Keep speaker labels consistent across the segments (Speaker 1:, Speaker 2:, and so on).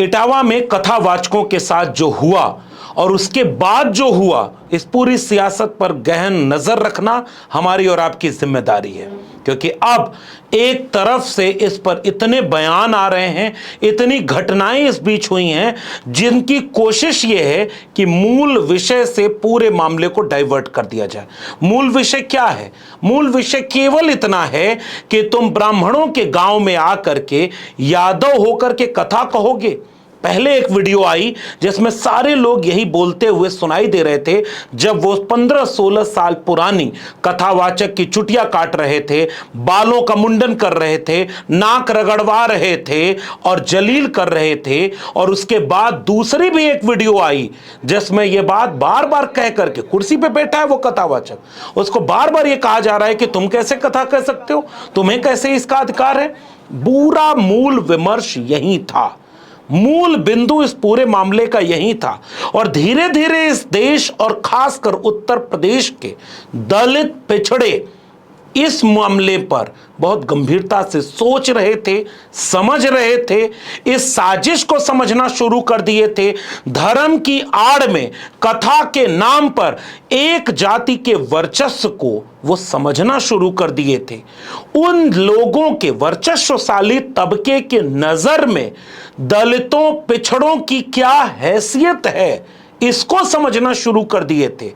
Speaker 1: इटावा में कथावाचकों के साथ जो हुआ और उसके बाद जो हुआ, इस पूरी सियासत पर गहन नजर रखना हमारी और आपकी जिम्मेदारी है, क्योंकि अब एक तरफ से इस पर इतने बयान आ रहे हैं, इतनी घटनाएं इस बीच हुई हैं जिनकी कोशिश यह है कि मूल विषय से पूरे मामले को डाइवर्ट कर दिया जाए। मूल विषय क्या है? मूल विषय केवल इतना है कि तुम ब्राह्मणों के गांव में आकर के यादव होकर के कथा कहोगे। पहले एक वीडियो आई जिसमें सारे लोग यही बोलते हुए सुनाई दे रहे थे, जब वो 15-16 साल पुरानी कथावाचक की चुटिया काट रहे थे, बालों का मुंडन कर रहे थे, नाक रगड़वा रहे थे और जलील कर रहे थे। और उसके बाद दूसरी भी एक वीडियो आई जिसमें यह बात बार बार कह करके, कुर्सी पे बैठा है वो कथावाचक, उसको बार बार यह कहा जा रहा है कि तुम कैसे कथा कह सकते हो, तुम्हें कैसे इसका अधिकार है। पूरा मूल विमर्श यही था, मूल बिंदु इस पूरे मामले का यही था। और धीरे धीरे इस देश और खासकर उत्तर प्रदेश के दलित पिछड़े इस मामले पर बहुत गंभीरता से सोच रहे थे, समझ रहे थे, इस साजिश को समझना शुरू कर दिए थे। धर्म की आड़ में कथा के नाम पर एक जाति के वर्चस्व को वो समझना शुरू कर दिए थे। उन लोगों के, वर्चस्वशाली तबके के नजर में दलितों पिछड़ों की क्या हैसियत है, इसको समझना शुरू कर दिए थे।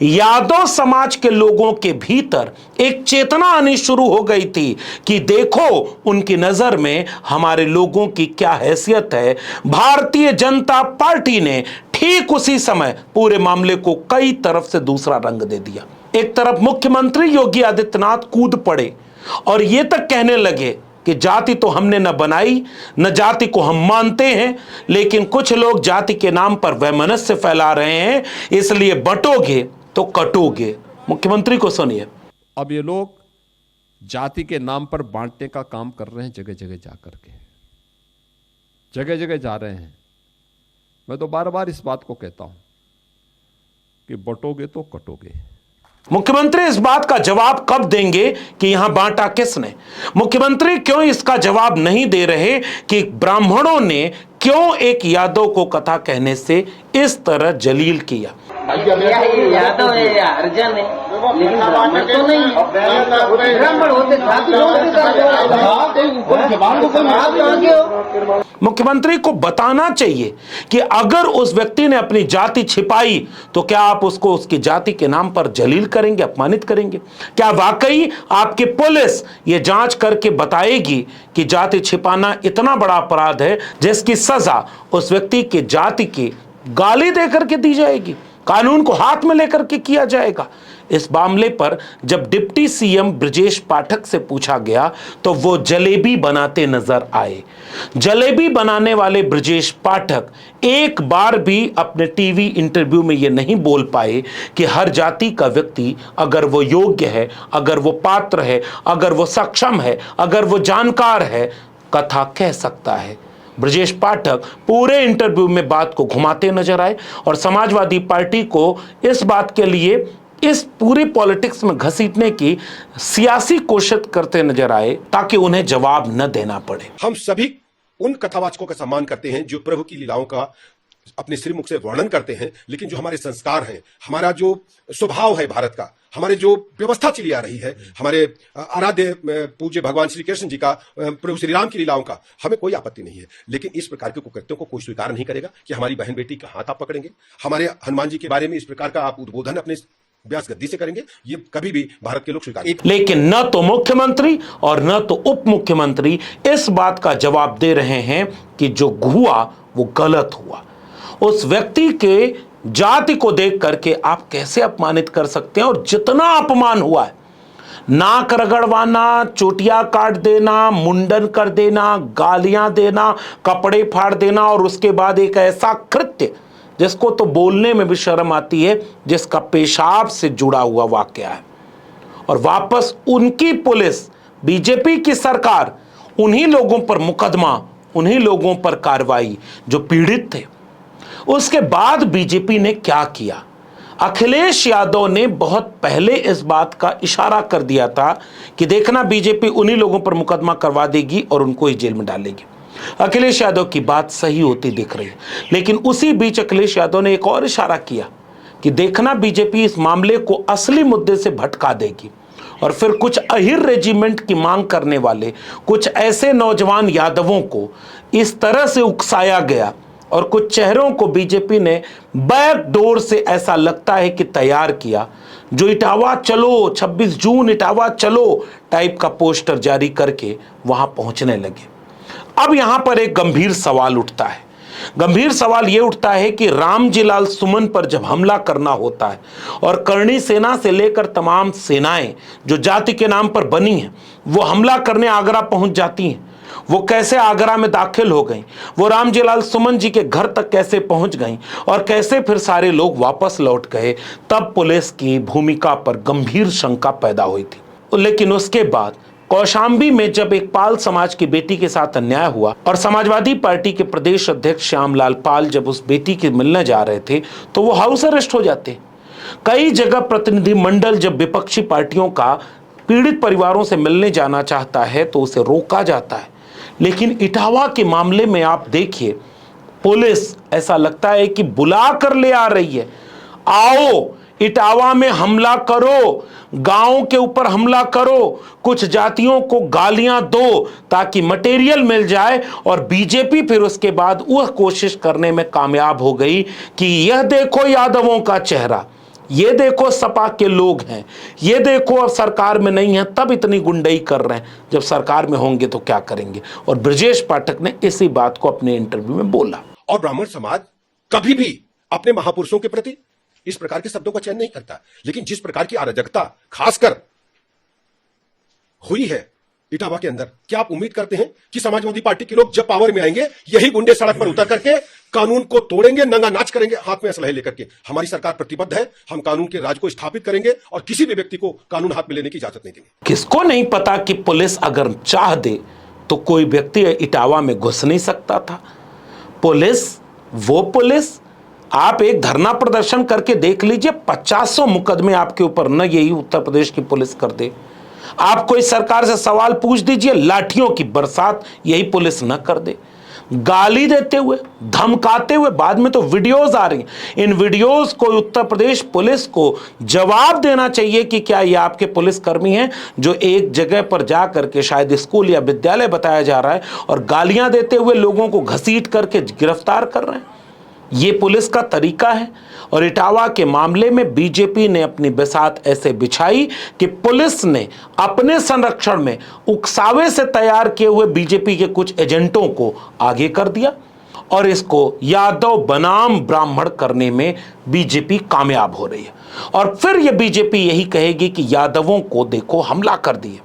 Speaker 1: यादव समाज के लोगों के भीतर एक चेतना आनी शुरू हो गई थी कि देखो उनकी नजर में हमारे लोगों की क्या हैसियत है। भारतीय जनता पार्टी ने ठीक उसी समय पूरे मामले को कई तरफ से दूसरा रंग दे दिया। एक तरफ मुख्यमंत्री योगी आदित्यनाथ कूद पड़े और यह तक कहने लगे कि जाति तो हमने न बनाई, न जाति को हम मानते हैं, लेकिन कुछ लोग जाति के नाम पर वैमनस्य फैला रहे हैं, इसलिए बंटोगे तो कटोगे। मुख्यमंत्री को सुनिए।
Speaker 2: अब ये लोग जाति के नाम पर बांटने का काम कर रहे हैं, जगह जगह जाकर के, जगह जगह जा रहे हैं। मैं तो बार बार इस बात को कहता हूं कि बंटोगे तो कटोगे।
Speaker 1: मुख्यमंत्री इस बात का जवाब कब देंगे कि यहां बांटा किसने? मुख्यमंत्री क्यों इसका जवाब नहीं दे रहे कि ब्राह्मणों ने क्यों एक यादव को कथा कहने से इस तरह जलील किया?
Speaker 3: यादव है या हरिजन है, लेकिन ब्राह्मण तो नहीं है। ब्राह्मण होते
Speaker 1: मुख्यमंत्री को बताना चाहिए कि अगर उस व्यक्ति ने अपनी जाति छिपाई तो क्या आप उसको उसकी जाति के नाम पर जलील करेंगे, अपमानित करेंगे? क्या वाकई आपकी पुलिस ये जांच करके बताएगी कि जाति छिपाना इतना बड़ा अपराध है जिसकी सजा उस व्यक्ति की जाति की गाली देकर के दी जाएगी, कानून को हाथ में लेकर के किया जाएगा? इस मामले पर जब डिप्टी सीएम ब्रजेश पाठक से पूछा गया तो वो जलेबी बनाते नजर आए। जलेबी बनाने वाले ब्रजेश पाठक एक बार भी अपने टीवी इंटरव्यू में ये नहीं बोल पाए कि हर जाति का व्यक्ति अगर वो योग्य है, अगर वो पात्र है, अगर वो सक्षम है, अगर वो जानकार है, कथा कह सकता है। ब्रजेश पाठक पूरे इंटरव्यू में बात को घुमाते नजर आए और समाजवादी पार्टी को इस बात के लिए इस पूरी पॉलिटिक्स में घसीटने की सियासी कोशिश करते नजर आए ताकि उन्हें जवाब न देना पड़े।
Speaker 4: हम सभी उन कथावाचकों का सम्मान करते हैं जो प्रभु की लीलाओं का अपने श्रीमुख से वर्णन करते हैं, लेकिन जो हमारे संस्कार हैं, हमारा जो स्वभाव है भारत का, हमारे जो व्यवस्था चली आ रही है, हमारे आराध्य पूज्य भगवान श्री कृष्ण जी का, प्रभु श्री राम की लीलाओं का, हमें कोई आपत्ति नहीं है। लेकिन इस प्रकार के कुकृत्यों को कोई स्वीकार नहीं करेगा कि हमारी बहन बेटी का हाथ आप पकड़ेंगे, हमारे हनुमान जी के बारे में इस प्रकार का आप उद्बोधन अपने व्यास गद्दी से करेंगे, ये कभी भी भारत के लोग स्वीकार नहीं।
Speaker 1: लेकिन न तो मुख्यमंत्री और न तो उप मुख्यमंत्री इस बात का जवाब दे रहे हैं कि जो हुआ वो गलत हुआ। उस व्यक्ति के जाति को देख करके आप कैसे अपमानित कर सकते हैं? और जितना अपमान हुआ है, नाक रगड़वाना, चोटियां काट देना, मुंडन कर देना, गालियां देना, कपड़े फाड़ देना और उसके बाद एक ऐसा कृत्य जिसको तो बोलने में भी शर्म आती है, जिसका पेशाब से जुड़ा हुआ वाकया है। और वापस उनकी पुलिस, बीजेपी की सरकार उन्हीं लोगों पर मुकदमा, उन्हीं लोगों पर कार्रवाई जो पीड़ित थे। उसके बाद बीजेपी ने क्या किया? अखिलेश यादव ने बहुत पहले इस बात का इशारा कर दिया था कि देखना बीजेपी उन्हीं लोगों पर मुकदमा करवा देगी और उनको ही जेल में डालेगी। अखिलेश यादव की बात सही होती दिख रही है, लेकिन उसी बीच अखिलेश यादव ने एक और इशारा किया कि देखना बीजेपी इस मामले को असली मुद्दे से भटका देगी और फिर कुछ अहिर रेजिमेंट की मांग करने वाले कुछ ऐसे नौजवान यादवों को इस तरह से उकसाया गया और कुछ चेहरों को बीजेपी ने बैक डोर से ऐसा लगता है कि तैयार किया, जो इटावा चलो 26 जून इटावा चलो टाइप का पोस्टर जारी करके वहां पहुंचने लगे। अब यहां पर एक गंभीर सवाल उठता है। गंभीर सवाल यह उठता है कि रामजीलाल सुमन पर जब हमला करना होता है और करणी सेना से लेकर तमाम सेनाएं जो जाति के नाम पर बनी हैं वो हमला करने आगरा पहुंच जाती हैं, वो कैसे आगरा में दाखिल हो गई, वो रामजीलाल सुमन जी के घर तक कैसे पहुंच गई और कैसे फिर सारे लोग वापस लौट गए, तब पुलिस की भूमिका पर गंभीर शंका पैदा हुई थी। लेकिन उसके बाद कौशाम्बी में जब एक पाल समाज की बेटी के साथ अन्याय हुआ और समाजवादी पार्टी के प्रदेश अध्यक्ष श्यामलाल पाल जब उस बेटी के मिलने जा रहे थे तो वो हाउस अरेस्ट हो जाते। कई जगह प्रतिनिधिमंडल जब विपक्षी पार्टियों का पीड़ित परिवारों से मिलने जाना चाहता है तो उसे रोका जाता है। लेकिन इटावा के मामले में आप देखिए, पुलिस ऐसा लगता है कि बुला कर ले आ रही है, आओ इटावा में हमला करो, गांव के ऊपर हमला करो, कुछ जातियों को गालियां दो ताकि मटेरियल मिल जाए। और बीजेपी फिर उसके बाद वह कोशिश करने में कामयाब हो गई कि यह देखो यादवों का चेहरा, ये देखो सपा के लोग हैं, ये देखो अब सरकार में नहीं है तब इतनी गुंडई कर रहे हैं, जब सरकार में होंगे तो क्या करेंगे। और ब्रजेश पाठक ने इसी बात को अपने इंटरव्यू में बोला।
Speaker 4: और ब्राह्मण समाज कभी भी अपने महापुरुषों के प्रति इस प्रकार के शब्दों का चयन नहीं करता, लेकिन जिस प्रकार की अराजकता खासकर हुई है इटावा के अंदर, क्या आप उम्मीद करते हैं कि समाजवादी पार्टी के लोग जब पावर में आएंगे यही गुंडे सड़क पर उतर करके कानून को तोड़ेंगे, नंगा नाच करेंगे हाथ में असलहे लेकर के? हमारी सरकार प्रतिबद्ध है, हम कानून के राज को स्थापित करेंगे और किसी भी व्यक्ति को कानून हाथ में लेने की इजाजत नहीं देंगे।
Speaker 1: किसको नहीं पता कि पुलिस अगर चाह दे तो कोई व्यक्ति इटावा में घुस नहीं सकता था। पुलिस आप एक धरना प्रदर्शन करके देख लीजिए, 50 मुकदमे आपके ऊपर न यही उत्तर प्रदेश की पुलिस कर दे। आप कोई सरकार से सवाल पूछ दीजिए, लाठियों की बरसात यही पुलिस न कर दे। गाली देते हुए, धमकाते हुए, बाद में तो वीडियोस आ रही हैं। इन वीडियोस को उत्तर प्रदेश पुलिस को जवाब देना चाहिए कि क्या ये आपके पुलिसकर्मी हैं जो एक जगह पर जा करके शायद स्कूल या विद्यालय बताया जा रहा है और गालियां देते हुए लोगों को घसीट करके गिरफ्तार कर रहे हैं। ये पुलिस का तरीका है। और इटावा के मामले में बीजेपी ने अपनी बिसात ऐसे बिछाई कि पुलिस ने अपने संरक्षण में उकसावे से तैयार किए हुए बीजेपी के कुछ एजेंटों को आगे कर दिया और इसको यादव बनाम ब्राह्मण करने में बीजेपी कामयाब हो रही है। और फिर यह बीजेपी यही कहेगी कि यादवों को देखो हमला कर दिए।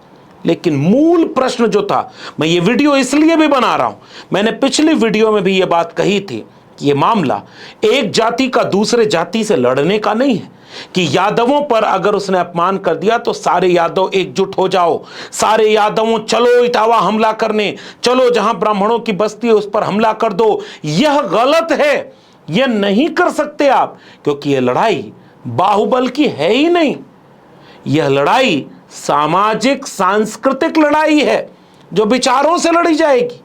Speaker 1: लेकिन मूल प्रश्न जो था, मैं ये वीडियो इसलिए भी बना रहा हूं, मैंने पिछली वीडियो में भी ये बात कही थी कि ये मामला एक जाति का दूसरे जाति से लड़ने का नहीं है कि यादवों पर अगर उसने अपमान कर दिया तो सारे यादव एकजुट हो जाओ, सारे यादवों चलो इटावा हमला करने, चलो जहां ब्राह्मणों की बस्ती है उस पर हमला कर दो। यह गलत है, यह नहीं कर सकते आप, क्योंकि यह लड़ाई बाहुबल की है ही नहीं। यह लड़ाई सामाजिक सांस्कृतिक लड़ाई है जो विचारों से लड़ी जाएगी।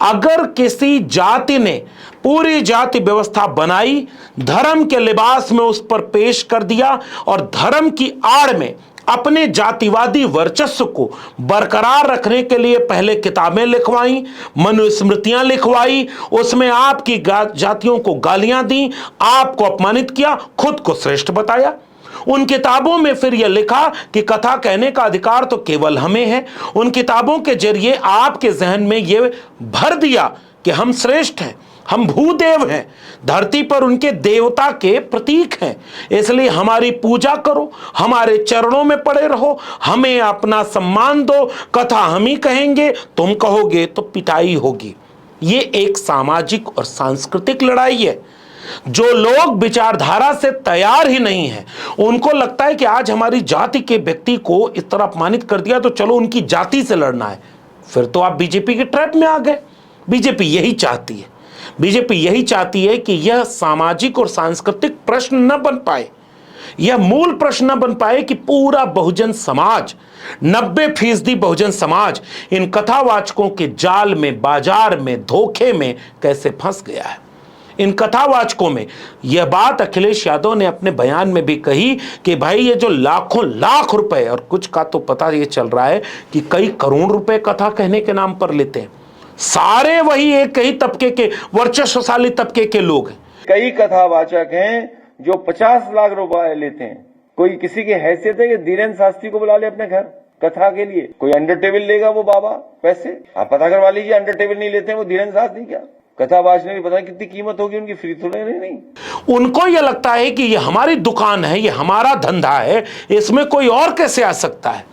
Speaker 1: अगर किसी जाति ने पूरी जाति व्यवस्था बनाई, धर्म के लिबास में उस पर पेश कर दिया और धर्म की आड़ में अपने जातिवादी वर्चस्व को बरकरार रखने के लिए पहले किताबें लिखवाई, मनुस्मृतियां लिखवाई, उसमें आपकी जातियों को गालियां दी, आपको अपमानित किया, खुद को श्रेष्ठ बताया। उन किताबों में फिर यह लिखा कि कथा कहने का अधिकार तो केवल हमें है। उन किताबों के जरिए आपके जहन में यह भर दिया कि हम श्रेष्ठ हैं, हम भूदेव हैं, धरती पर उनके देवता के प्रतीक हैं, इसलिए हमारी पूजा करो, हमारे चरणों में पड़े रहो, हमें अपना सम्मान दो, कथा हम ही कहेंगे, तुम कहोगे तो पिटाई होगी। ये एक सामाजिक और सांस्कृतिक लड़ाई है। जो लोग विचारधारा से तैयार ही नहीं है, उनको लगता है कि आज हमारी जाति के व्यक्ति को इस तरह अपमानित कर दिया तो चलो उनकी जाति से लड़ना है, फिर तो आप बीजेपी के ट्रैप में आ गए। बीजेपी यही चाहती है, बीजेपी यही चाहती है कि यह सामाजिक और सांस्कृतिक प्रश्न न बन पाए, यह मूल प्रश्न न बन पाए कि पूरा बहुजन समाज, 90% बहुजन समाज इन कथावाचकों के जाल में, बाजार में, धोखे में कैसे फंस गया है। इन कथावाचकों में यह बात अखिलेश यादव ने अपने बयान में भी कही कि भाई ये जो लाखों लाख रुपए, और कुछ का तो पता ये चल रहा है कि कई करोड़ रुपए कथा कहने के नाम पर लेते हैं, सारे वही एक ही तबके के, वर्चस्वशाली तबके के लोग हैं।
Speaker 5: कई कथावाचक हैं जो 50 लाख रुपए लेते हैं। कोई किसी की हैसियत है कि धीरेन्द्र शास्त्री को बुला ले अपने घर कथा के लिए? कोई अंडर टेबल लेगा वो बाबा पैसे? आप पता करवा लीजिए, अंडर टेबल नहीं लेते हैं वो धीरेन्द्र शास्त्री। क्या कथा बाजने की पता नहीं कितनी कीमत होगी उनकी, फ्री थोड़े नहीं।
Speaker 1: उनको यह लगता है कि ये हमारी दुकान है, ये हमारा धंधा है, इसमें कोई और कैसे आ सकता है।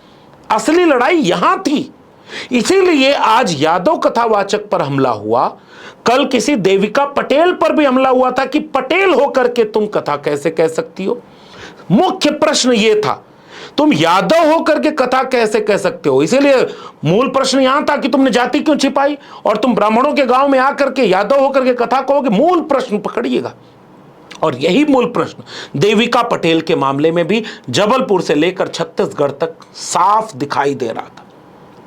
Speaker 1: असली लड़ाई यहां थी। इसीलिए आज यादव कथावाचक पर हमला हुआ, कल किसी देविका पटेल पर भी हमला हुआ था कि पटेल होकर के तुम कथा कैसे कह सकती हो। मुख्य प्रश्न यह था, तुम यादव होकर के कथा कैसे कह सकते हो। इसीलिए मूल प्रश्न यहां था कि तुमने जाति क्यों छिपाई, और तुम ब्राह्मणों के गांव में आकर के यादव होकर के कथा कहोगे। मूल प्रश्न पकड़िएगा। और यही मूल प्रश्न देविका पटेल के मामले में भी जबलपुर से लेकर छत्तीसगढ़ तक साफ दिखाई दे रहा था।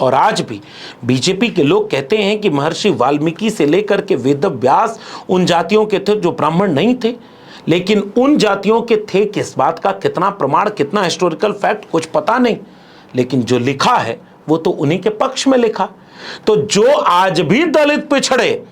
Speaker 1: और आज भी बीजेपी के लोग कहते हैं कि महर्षि वाल्मीकि से लेकर के वेद व्यास उन जातियों के थे जो ब्राह्मण नहीं थे, लेकिन उन जातियों के थे किस बात का कितना प्रमाण, कितना हिस्टोरिकल फैक्ट कुछ पता नहीं, लेकिन जो लिखा है वो तो उन्हीं के पक्ष में लिखा। तो जो आज भी दलित पिछड़े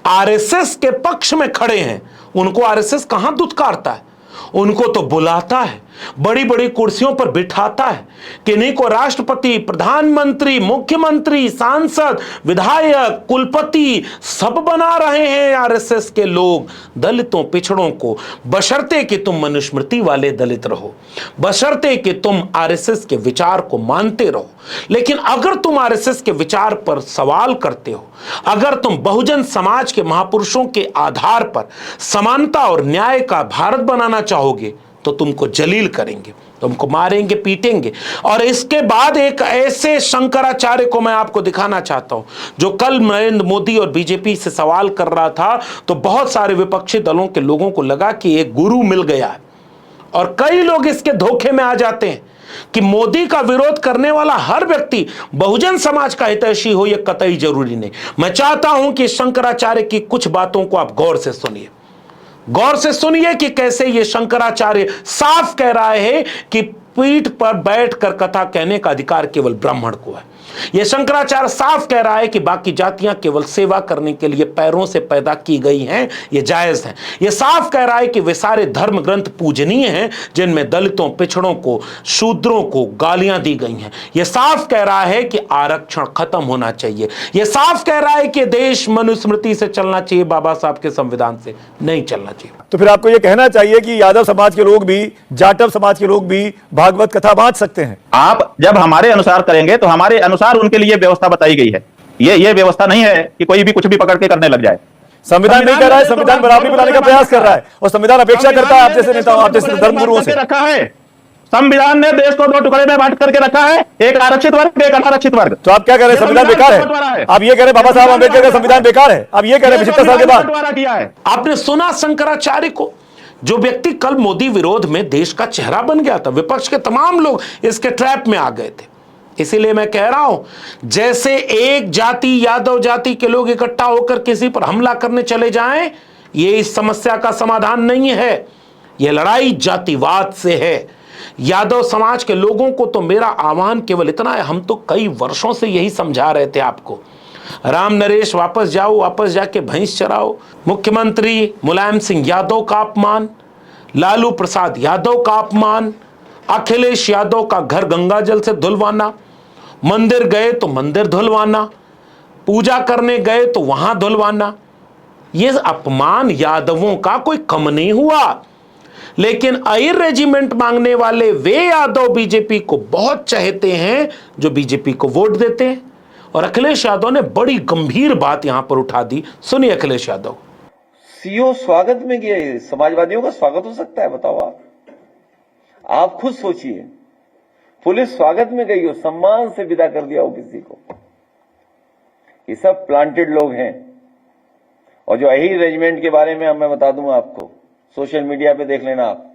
Speaker 1: आरएसएस के पक्ष में खड़े हैं, उनको आरएसएस कहां दुत्कारता है? उनको तो बुलाता है, बड़ी बड़ी कुर्सियों पर बिठाता है, किन्हीं को राष्ट्रपति, प्रधानमंत्री, मुख्यमंत्री, सांसद, विधायक, कुलपति सब बना रहे हैं आरएसएस के लोग दलितों, पिछड़ों को, बशर्ते कि तुम मनुस्मृति वाले दलित रहो, बशर्ते कि तुम आरएसएस के विचार को मानते रहो। लेकिन अगर तुम आरएसएस के विचार पर सवाल करते हो, अगर तुम बहुजन समाज के महापुरुषों के आधार पर समानता और न्याय का भारत बनाना चाहोगे, तो तुमको जलील करेंगे, तुमको मारेंगे, पीटेंगे। और इसके बाद एक ऐसे शंकराचार्य को मैं आपको दिखाना चाहता हूं, जो कल नरेंद्र मोदी और बीजेपी से सवाल कर रहा था, तो बहुत सारे विपक्षी दलों के लोगों को लगा कि एक गुरु मिल गया है। और कई लोग इसके धोखे में आ जाते हैं कि मोदी का विरोध करने वाला हर व्यक्ति बहुजन समाज का हितैषी हो, यह कतई जरूरी नहीं। मैं चाहता हूं कि शंकराचार्य की कुछ बातों को आप गौर से सुनिए, गौर से सुनिए कि कैसे ये शंकराचार्य साफ कह रहा है कि पीठ पर बैठकर कथा कहने का अधिकार केवल ब्राह्मण को है। यह शंकराचार्य साफ कह रहा है कि बाकी जातियां केवल सेवा करने के लिए पैरों से पैदा की गई हैं, ये जायज है। यह साफ कह रहा है कि वे सारे धर्म ग्रंथ पूजनीय हैं जिनमें दलितों, पिछड़ों को, शूद्रों को गालियां दी गई हैं। यह साफ कह रहा है कि आरक्षण खत्म होना चाहिए। यह साफ कह रहा है कि देश मनुस्मृति से चलना चाहिए, बाबा साहब के संविधान से नहीं चलना चाहिए।
Speaker 6: तो फिर आपको यह कहना चाहिए कि यादव समाज के लोग भी, जाटव समाज के लोग भी भागवत कथा बांट सकते हैं।
Speaker 7: आप जब हमारे अनुसार करेंगे तो हमारे अनुसार उनके लिए व्यवस्था बताई गई है। ये व्यवस्था नहीं है कि कोई भी कुछ भी पकड़ के करने लग जाए।
Speaker 6: संविधान नहीं कर रहा है, संविधान बराबरी बनाने का प्रयास कर रहा है, और संविधान अपेक्षा करता है आप जैसे नेताओं, आप जैसे धर्मगुरुओं से।
Speaker 7: रखा है संविधान ने देश को 2 टुकड़े में बांट करके रखा है, एक आरक्षित वर्ग, एक अनारक्षित वर्ग।
Speaker 6: तो आप क्या कह रहे हैं, संविधान बेकार है? आप ये कह रहे हैं बाबा साहब अम्बेडकर का संविधान बेकार है? आप ये कह रहे हैं 75 साल के बाद?
Speaker 7: किया है।
Speaker 1: आपने सुना शंकराचार्य को, जो व्यक्ति कल मोदी विरोध में देश का चेहरा बन गया था। विपक्ष के तमाम लोग इसके ट्रैप में आ गए थे। इसीलिए मैं कह रहा हूं, जैसे एक जाति, यादव जाति के लोग इकट्ठा होकर किसी पर हमला करने चले जाएं, ये इस समस्या का समाधान नहीं है। यह लड़ाई जातिवाद से है। यादव समाज के लोगों को तो मेरा आह्वान केवल इतना है, हम तो कई वर्षों से यही समझा रहे थे आपको, राम नरेश वापस जाओ, वापस जाके भैंस चराओ। मुख्यमंत्री मुलायम सिंह यादव का अपमान, लालू प्रसाद यादव का अपमान, अखिलेश यादव का घर गंगाजल से धुलवाना, मंदिर गए तो मंदिर धुलवाना, पूजा करने गए तो वहां धुलवाना। यह अपमान यादवों का कोई कम नहीं हुआ। लेकिन अयर रेजिमेंट मांगने वाले वे यादव बीजेपी को बहुत चाहते हैं जो बीजेपी को वोट देते हैं। और अखिलेश यादव ने बड़ी गंभीर बात यहां पर उठा दी, सुनिए अखिलेश यादव।
Speaker 5: सीओ स्वागत में गए, समाजवादियों का स्वागत हो सकता है? बताओ आप खुद सोचिए। पुलिस स्वागत में गई हो, सम्मान से विदा कर दिया हो किसी को। ये सब प्लांटेड लोग हैं। और जो अहीर रेजिमेंट के बारे में मैं बता दूं आपको, सोशल मीडिया पे देख लेना आप,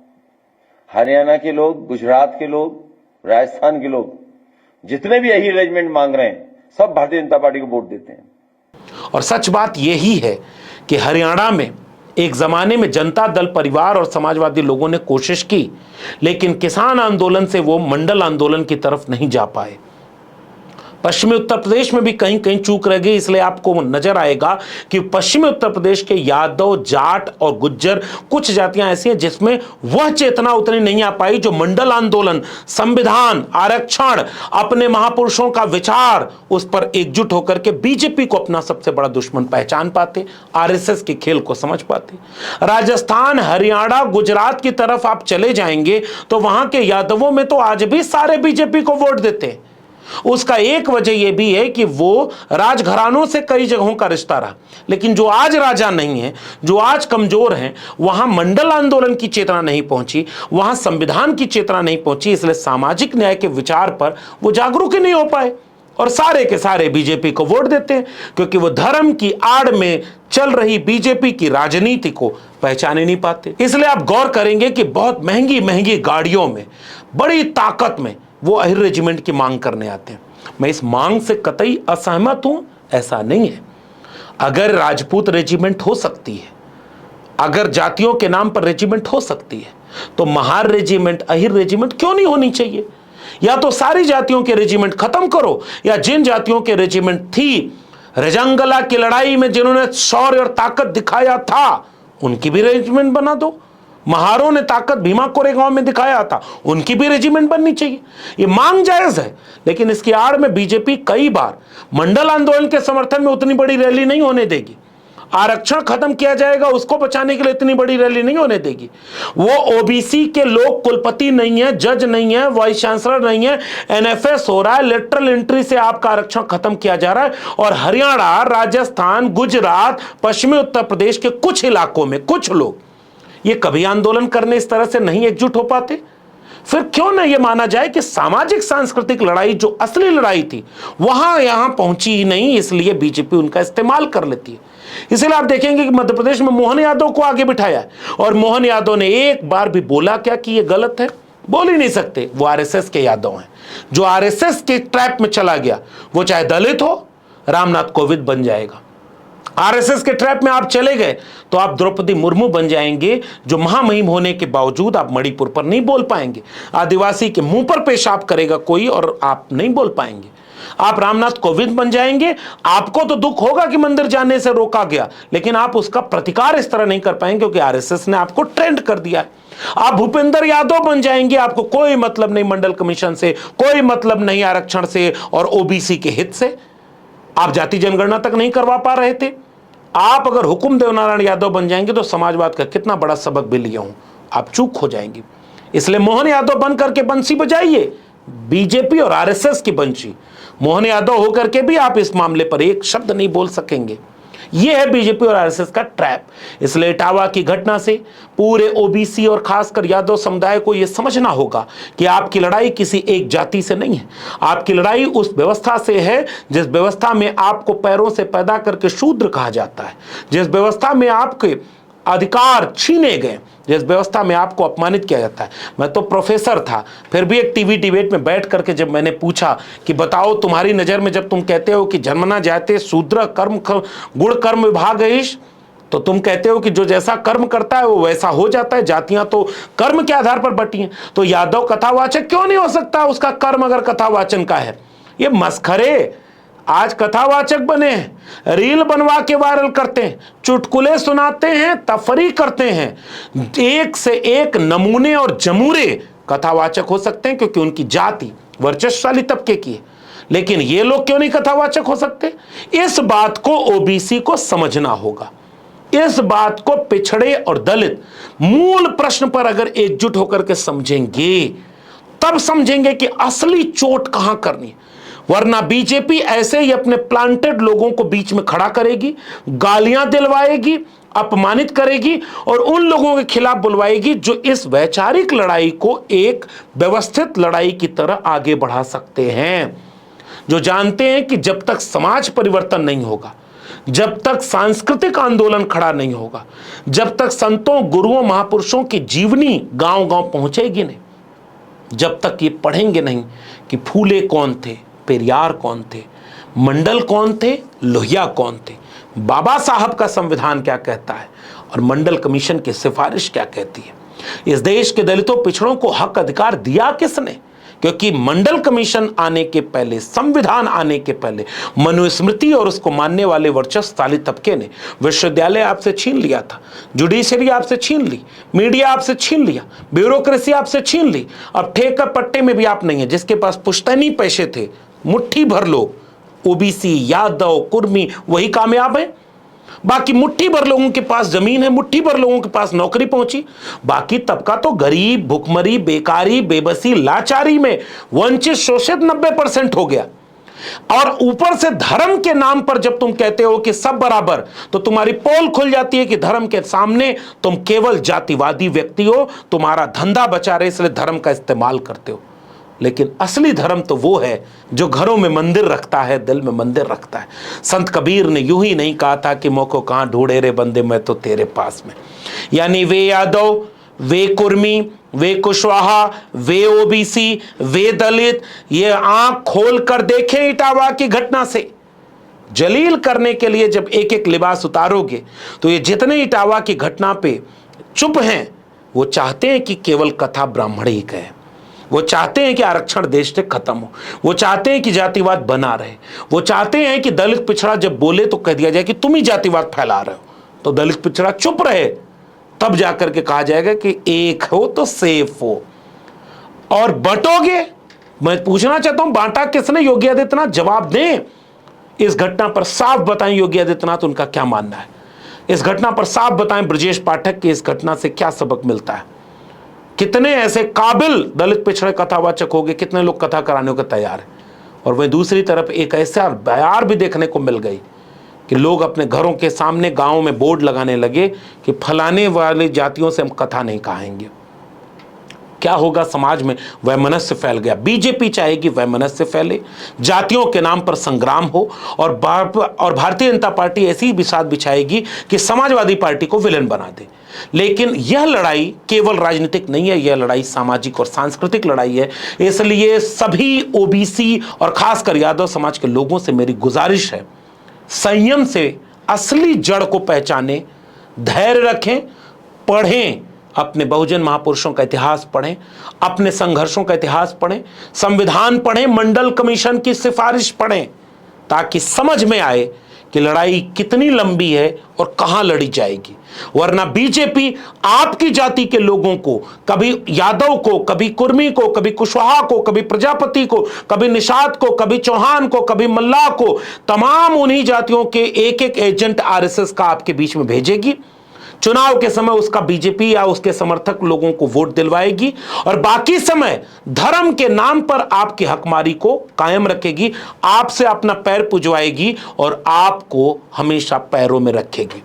Speaker 5: हरियाणा के लोग, गुजरात के लोग, राजस्थान के लोग, जितने भी यही अरेंजमेंट मांग रहे हैं, सब भारतीय जनता पार्टी को वोट देते हैं।
Speaker 1: और सच बात यही है कि हरियाणा में एक जमाने में जनता दल परिवार और समाजवादी लोगों ने कोशिश की, लेकिन किसान आंदोलन से वो मंडल आंदोलन की तरफ नहीं जा पाए। पश्चिमी उत्तर प्रदेश में भी कहीं कहीं चूक रह गई, इसलिए आपको नजर आएगा कि पश्चिमी उत्तर प्रदेश के यादव, जाट और गुज्जर कुछ जातियां ऐसी हैं जिसमें वह चेतना उतनी नहीं आ पाई जो मंडल आंदोलन, संविधान, आरक्षण, अपने महापुरुषों का विचार, उस पर एकजुट होकर के बीजेपी को अपना सबसे बड़ा दुश्मन पहचान पाते, आरएसएस के खेल को समझ पाते। राजस्थान, हरियाणा, गुजरात की तरफ आप चले जाएंगे तो वहां के यादवों में तो आज भी सारे बीजेपी को वोट देते हैं। उसका एक वजह यह भी है कि वो राजघरानों से कई जगहों का रिश्ता रहा, लेकिन जो आज राजा नहीं है, जो आज कमजोर हैं, वहां मंडल आंदोलन की चेतना नहीं पहुंची, वहां संविधान की चेतना नहीं पहुंची, इसलिए सामाजिक न्याय के विचार पर वो जागरूक ही नहीं हो पाए और सारे के सारे बीजेपी को वोट देते हैं, क्योंकि वो धर्म की आड़ में चल रही बीजेपी की राजनीति को पहचान ही नहीं पाते। इसलिए आप गौर करेंगे कि बहुत महंगी महंगी गाड़ियों में, बड़ी ताकत में वो अहिर रेजिमेंट की मांग करने आते हैं। मैं इस मांग से कतई असहमत हूं, ऐसा नहीं है। अगर राजपूत रेजिमेंट हो सकती है, अगर जातियों के नाम पर रेजिमेंट हो सकती है, तो महार रेजिमेंट, अहिर रेजिमेंट क्यों नहीं होनी चाहिए? या तो सारी जातियों के रेजिमेंट खत्म करो, या जिन जातियों के रेजिमेंट थी रजंगला की लड़ाई में जिन्होंने शौर्य और ताकत दिखाया था, उनकी भी रेजिमेंट बना दो। महारों ने ताकत भीमा कोरेगांव में दिखाया था, उनकी भी रेजिमेंट बननी चाहिए। ये मांग जायज है, लेकिन इसकी आड़ में बीजेपी कई बार मंडल आंदोलन के समर्थन में उतनी बड़ी रैली नहीं होने देगी। आरक्षण खत्म किया जाएगा उसको बचाने के लिए इतनी बड़ी रैली नहीं होने देगी। वो ओबीसी के लोग कुलपति नहीं है, जज नहीं है, वाइस चांसलर नहीं है, एनएफएस हो रहा है, लेटरल एंट्री से आपका आरक्षण खत्म किया जा रहा है। और हरियाणा, राजस्थान, गुजरात, पश्चिमी उत्तर प्रदेश के कुछ इलाकों में कुछ लोग ये कभी आंदोलन करने इस तरह से नहीं एकजुट हो पाते। फिर क्यों न यह माना जाए कि सामाजिक सांस्कृतिक लड़ाई जो असली लड़ाई थी वहां यहां पहुंची ही नहीं, इसलिए बीजेपी उनका इस्तेमाल कर लेती है। इसलिए आप देखेंगे कि मध्य प्रदेश में मोहन यादव को आगे बिठाया है, और मोहन यादव ने एक बार भी बोला क्या कि यह गलत है? बोल ही नहीं सकते। वो आरएसएस के यादव हैं। जो आरएसएस के ट्रैप में चला गया, वो चाहे दलित हो, रामनाथ कोविंद बन जाएगा। आरएसएस के ट्रैप में आप चले गए तो आप द्रौपदी मुर्मू बन जाएंगे, जो महामहिम होने के बावजूद आप मणिपुर पर नहीं बोल पाएंगे। आदिवासी के मुंह पर पेशाब करेगा कोई और आप नहीं बोल पाएंगे। आप रामनाथ कोविंद बन जाएंगे। आपको तो दुख होगा कि मंदिर जाने से रोका गया, लेकिन आप उसका प्रतिकार इस तरह नहीं कर पाएंगे क्योंकि आरएसएस ने आपको ट्रेंड कर दिया है। आप भूपेंद्र यादव बन जाएंगे। आपको कोई मतलब नहीं मंडल कमीशन से, कोई मतलब नहीं आरक्षण से और ओबीसी के हित से। आप जाति जनगणना तक नहीं करवा पा रहे थे। आप अगर हुकुम देवनारायण यादव बन जाएंगे तो समाजवाद का कितना बड़ा सबक भी लिया हूं, आप चूक हो जाएंगे। इसलिए मोहन यादव बन करके बंसी बजाइए, बीजेपी और आरएसएस की बंसी। मोहन यादव होकर के भी आप इस मामले पर एक शब्द नहीं बोल सकेंगे। यह है बीजेपी और आरएसएस का ट्रैप। इसलिए इटावा की घटना से पूरे ओबीसी और खासकर यादव समुदाय को यह समझना होगा कि आपकी लड़ाई किसी एक जाति से नहीं है। आपकी लड़ाई उस व्यवस्था से है जिस व्यवस्था में आपको पैरों से पैदा करके शूद्र कहा जाता है, जिस व्यवस्था में आपके अधिकार छीने गए, जिस व्यवस्था में आपको अपमानित किया जाता है। मैं तो प्रोफेसर था, फिर भी एक टीवी डिबेट में बैठ करके जब मैंने पूछा कि बताओ तुम्हारी नजर में जब तुम कहते हो कि जन्मना जाते शूद्र कर्म गुण कर्म विभाग ईश, तो तुम कहते हो कि जो जैसा कर्म करता है वो वैसा हो जाता है, जातियां तो कर्म के आधार पर बटी हैं, तो यादव कथावाचक क्यों नहीं हो सकता उसका कर्म अगर कथावाचन का है? ये मस्खरे आज कथावाचक बने हैं, रील बनवा के वायरल करते हैं, चुटकुले सुनाते हैं, तफरी करते हैं। एक से एक नमूने और जमूरे कथावाचक हो सकते हैं क्योंकि उनकी जाति वर्चस्वशाली तबके की है, लेकिन ये लोग क्यों नहीं कथावाचक हो सकते? इस बात को ओबीसी को समझना होगा। इस बात को पिछड़े और दलित मूल प्रश्न पर अगर एकजुट होकर के समझेंगे, तब समझेंगे कि असली चोट कहां करनी है। वरना बीजेपी ऐसे ही अपने प्लांटेड लोगों को बीच में खड़ा करेगी, गालियां दिलवाएगी, अपमानित करेगी और उन लोगों के खिलाफ बुलवाएगी जो इस वैचारिक लड़ाई को एक व्यवस्थित लड़ाई की तरह आगे बढ़ा सकते हैं, जो जानते हैं कि जब तक समाज परिवर्तन नहीं होगा, जब तक सांस्कृतिक आंदोलन खड़ा नहीं होगा, जब तक संतों गुरुओं महापुरुषों की जीवनी गांव गांव पहुंचेगी नहीं, जब तक ये पढ़ेंगे नहीं कि फूले कौन थे, पेरियार कौन थे, मंडल कौन थे, लोहिया कौन थे, बाबा साहब का संविधान क्या कहता है और मंडल कमीशन की सिफारिश क्या कहती है, इस देश के दलितों पिछड़ों को हक अधिकार दिया किसने? क्योंकि मंडल कमीशन आने के पहले, संविधान आने के पहले मनुस्मृति और उसको मानने वाले वर्चस्वशाली तबके ने विश्वविद्यालय आपसे छीन लिया था, जुडिशरी आपसे छीन ली, मीडिया आपसे छीन लिया, ब्यूरोक्रेसी आपसे छीन ली। अब ठेका पट्टे में भी आप नहीं है। जिसके पास पुश्तैनी पैसे थे, मुट्ठी भर लोग, ओबीसी, यादव, कुर्मी, वही कामयाब है। बाकी मुट्ठी भर लोगों के पास जमीन है, मुट्ठी भर लोगों के पास नौकरी पहुंची। बाकी तबका तो गरीब, भुखमरी, बेकारी, बेबसी, लाचारी में वंचित, शोषित 90% हो गया। और ऊपर से धर्म के नाम पर जब तुम कहते हो कि सब बराबर, तो तुम्हारी पोल खुल जाती है कि धर्म के सामने तुम केवल जातिवादी व्यक्ति हो, तुम्हारा धंधा बचा रहे इसलिए धर्म का इस्तेमाल करते हो। लेकिन असली धर्म तो वो है जो घरों में मंदिर रखता है, दिल में मंदिर रखता है। संत कबीर ने यूं ही नहीं कहा था कि मौको कहां ढूंढे रे बंदे, मैं तो तेरे पास में। यानी वे यादव, वे कुर्मी, वे कुशवाहा, वे ओबीसी, वे दलित, ये आंख खोल कर देखें इटावा की घटना से। जलील करने के लिए जब एक एक लिबास उतारोगे तो ये जितने इटावा की घटना पे चुप हैं, वो चाहते हैं कि केवल कथा ब्राह्मण ही कहे, वो चाहते हैं कि आरक्षण देश से खत्म हो, वो चाहते हैं कि जातिवाद बना रहे, वो चाहते हैं कि दलित पिछड़ा जब बोले तो कह दिया जाए कि तुम ही जातिवाद फैला रहे हो, तो दलित पिछड़ा चुप रहे, तब जाकर के कहा जाएगा कि एक हो तो सेफ हो। और बंटोगे, मैं पूछना चाहता हूं बांटा किसने? योगी आदित्यनाथ जवाब दें। इस घटना पर साफ बताएं योगी आदित्यनाथ उनका क्या मानना है। इस घटना पर साफ बताएं ब्रजेश पाठक की इस घटना से क्या सबक मिलता है। कितने ऐसे काबिल दलित पिछड़े कथावाचक हो गए, कितने लोग कथा कराने को तैयार है। और वहीं दूसरी तरफ एक ऐसा बयार भी देखने को मिल गई कि लोग अपने घरों के सामने गांवों में बोर्ड लगाने लगे कि फलाने वाली जातियों से हम कथा नहीं कहाएंगे। क्या होगा समाज में? वैमनस्य फैल गया। बीजेपी चाहेगी वैमनस्य फैले, जातियों के नाम पर संग्राम हो, और भारतीय जनता पार्टी ऐसी बिसात बिछाएगी कि समाजवादी पार्टी को विलेन बना दे। लेकिन यह लड़ाई केवल राजनीतिक नहीं है, यह लड़ाई सामाजिक और सांस्कृतिक लड़ाई है। इसलिए सभी ओबीसी और खासकर यादव समाज के लोगों से मेरी गुजारिश है, संयम से असली जड़ को पहचानें, धैर्य रखें, पढ़ें, अपने बहुजन महापुरुषों का इतिहास पढ़ें, अपने संघर्षों का इतिहास पढ़ें, संविधान पढ़ें, मंडल कमीशन की सिफारिश पढ़ें, ताकि समझ में आए कि लड़ाई कितनी लंबी है और कहां लड़ी जाएगी। वरना बीजेपी आपकी जाति के लोगों को, कभी यादव को, कभी कुर्मी को, कभी कुशवाहा को, कभी प्रजापति को, कभी निषाद को, कभी चौहान को, कभी मल्लाह को, तमाम उन्हीं जातियों के एक एक एजेंट आरएसएस का आपके बीच में भेजेगी। चुनाव के समय उसका बीजेपी या उसके समर्थक लोगों को वोट दिलवाएगी, और बाकी समय धर्म के नाम पर आपकी हकमारी को कायम रखेगी, आपसे अपना पैर पुजवाएगी और आपको हमेशा पैरों में रखेगी।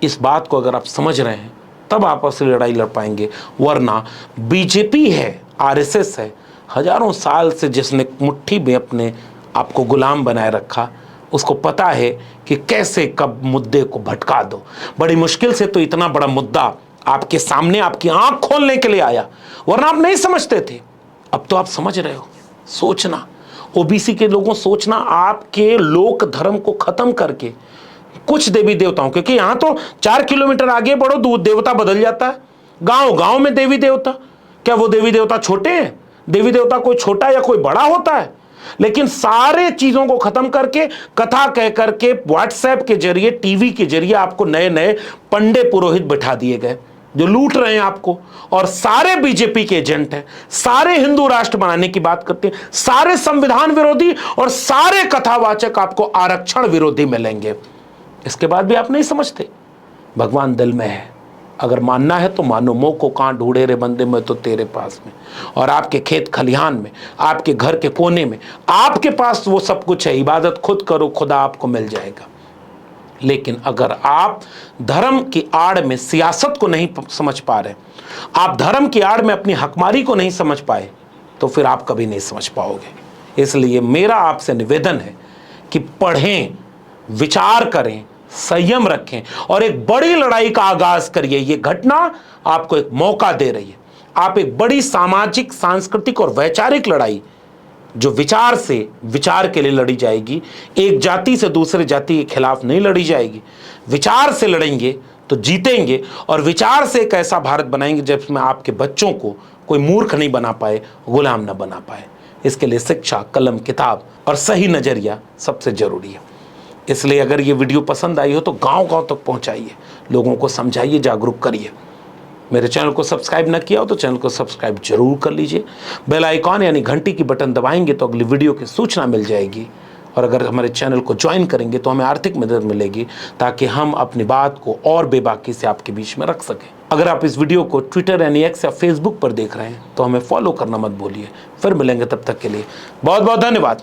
Speaker 1: इस बात को अगर आप समझ रहे हैं तब आप असली लड़ाई लड़ पाएंगे। वरना बीजेपी है, आरएसएस है, हजारों साल से जिसने मुट्ठी में अपने आपको गुलाम बनाए रखा, उसको पता है कि कैसे कब मुद्दे को भटका दो। बड़ी मुश्किल से तो इतना बड़ा मुद्दा आपके सामने आपकी आंख खोलने के लिए आया, वरना आप नहीं समझते थे। अब तो आप समझ रहे हो। सोचना, ओबीसी के लोगों, सोचना, आपके लोक धर्म को खत्म करके कुछ देवी देवताओं, क्योंकि यहां तो 4 किलोमीटर आगे बढ़ो दूध देवता बदल जाता है, गांव गांव में देवी देवता। क्या वो देवी देवता छोटे हैं? देवी देवता कोई छोटा या कोई बड़ा होता है? लेकिन सारे चीजों को खत्म करके कथा कह करके व्हाट्सएप के जरिए, टीवी के जरिए आपको नए नए पंडे पुरोहित बिठा दिए गए जो लूट रहे हैं आपको, और सारे बीजेपी के एजेंट हैं, सारे हिंदू राष्ट्र बनाने की बात करते हैं, सारे संविधान विरोधी और सारे कथावाचक आपको आरक्षण विरोधी मिलेंगे। इसके बाद भी आप नहीं समझते। भगवान दिल में है, अगर मानना है तो मानो। मोह को कहां ढूंढे रे बंदे, मैं तो तेरे पास में। और आपके खेत खलिहान में, आपके घर के कोने में, आपके पास वो सब कुछ है। इबादत खुद करो, खुदा आपको मिल जाएगा। लेकिन अगर आप धर्म की आड़ में सियासत को नहीं समझ पा रहे, आप धर्म की आड़ में अपनी हकमारी को नहीं समझ पाए, तो फिर आप कभी नहीं समझ पाओगे। इसलिए मेरा आपसे निवेदन है कि पढ़ें, विचार करें, संयम रखें और एक बड़ी लड़ाई का आगाज करिए। यह घटना आपको एक मौका दे रही है। आप एक बड़ी सामाजिक, सांस्कृतिक और वैचारिक लड़ाई जो विचार से विचार के लिए लड़ी जाएगी, एक जाति से दूसरे जाति के खिलाफ नहीं लड़ी जाएगी। विचार से लड़ेंगे तो जीतेंगे और विचार से एक ऐसा भारत बनाएंगे जिसमें आपके बच्चों को कोई मूर्ख नहीं बना पाए, गुलाम ना बना पाए। इसके लिए शिक्षा, कलम, किताब और सही नजरिया सबसे जरूरी है। इसलिए अगर ये वीडियो पसंद आई हो तो गांव-गांव तक पहुंचाइए, लोगों को समझाइए, जागरूक करिए। मेरे चैनल को सब्सक्राइब ना किया हो तो चैनल को सब्सक्राइब जरूर कर लीजिए। बेल आइकॉन यानी घंटी की बटन दबाएंगे तो अगली वीडियो की सूचना मिल जाएगी। और अगर हमारे चैनल को ज्वाइन करेंगे तो हमें आर्थिक मदद मिलेगी ताकि हम अपनी बात को और बेबाकी से आपके बीच में रख सकें। अगर आप इस वीडियो को ट्विटर यानी एक्स या फेसबुक पर देख रहे हैं तो हमें फॉलो करना मत भूलिए। फिर मिलेंगे, तब तक के लिए बहुत बहुत धन्यवाद।